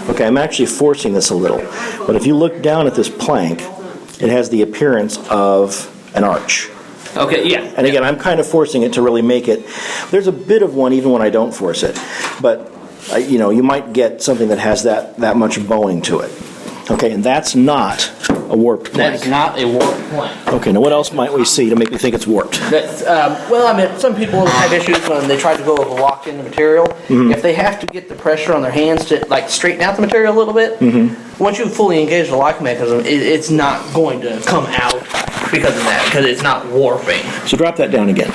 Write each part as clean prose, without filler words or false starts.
Okay, I'm actually forcing this a little. But if you look down at this plank, it has the appearance of an arch. Okay, yeah. And again, I'm kind of forcing it to really make it. There's a bit of one even when I don't force it. But, you might get something that has that much bowing to it. Okay, and that's not a warped plank. That is not a warped plank. Okay, now what else might we see to make me think it's warped? That's, some people have issues when they try to go over locked in the material. If they have to get the pressure on their hands to straighten out the material a little bit, once you fully engage the lock mechanism, it's not going to come out because of that, because it's not warping. So drop that down again.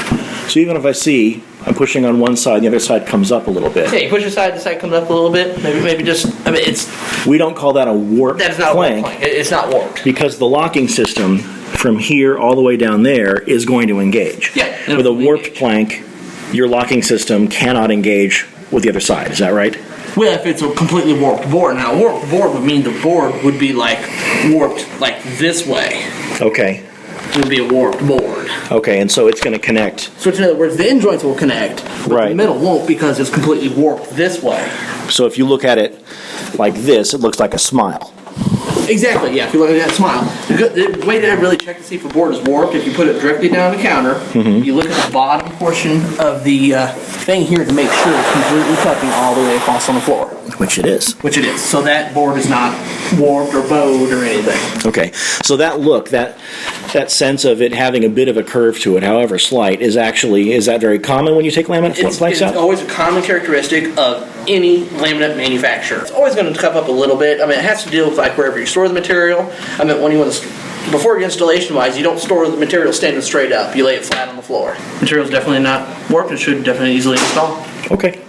So even if I see I'm pushing on one side, the other side comes up a little bit. Yeah, you push the side comes up a little bit. Maybe just, it's... We don't call that a warped plank. That is not a warped plank. It's not warped. Because the locking system from here all the way down there is going to engage. Yeah. With a warped plank, your locking system cannot engage with the other side. Is that right? Well, if it's a completely warped board. Now, a warped board would mean the board would be warped this way. Okay. It would be a warped board. Okay, and so it's going to connect. So in other words, the end joints will connect, but Right. the middle won't because it's completely warped this way. So if you look at it like this, it looks like a smile. Exactly, yeah, if you look at that smile. The way to really check to see if a board is warped, if you put it directly down the counter, you look at the bottom portion of the thing here to make sure it's completely cupping all the way across on the floor. Which it is. Which it is. So that board is not warped or bowed or anything. Okay, so that look, that sense of it having a bit of a curve to it, however slight, is that very common when you take laminate planks out? It's always a common characteristic of any laminate manufacturer. It's always going to cup up a little bit. It has to deal with wherever you store the material. When you want to, before installation-wise, you don't store the material standing straight up. You lay it flat on the floor. Material's definitely not warped. It should definitely easily install. Okay.